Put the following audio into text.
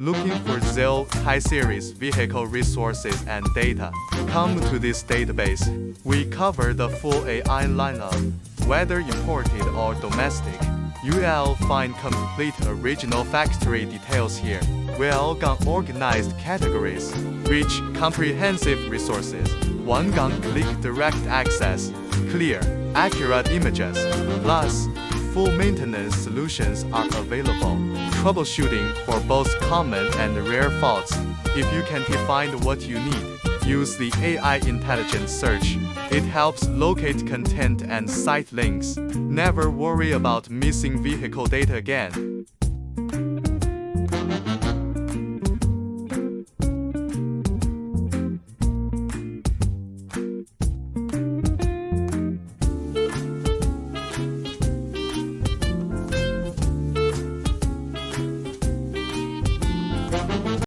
Looking for Zotye series vehicle resources and data? Come to this database. We cover the full AI lineup, whether imported or domestic. You'll find complete original factory details here. Well got organized categories, rich comprehensive resources, one gun click direct access, clear, accurate images, plus full maintenance solutions are available. Troubleshooting for both common and rare faults. If you can't find what you need, use the AI intelligent search. It helps locate content and site links. Never worry about missing vehicle data again.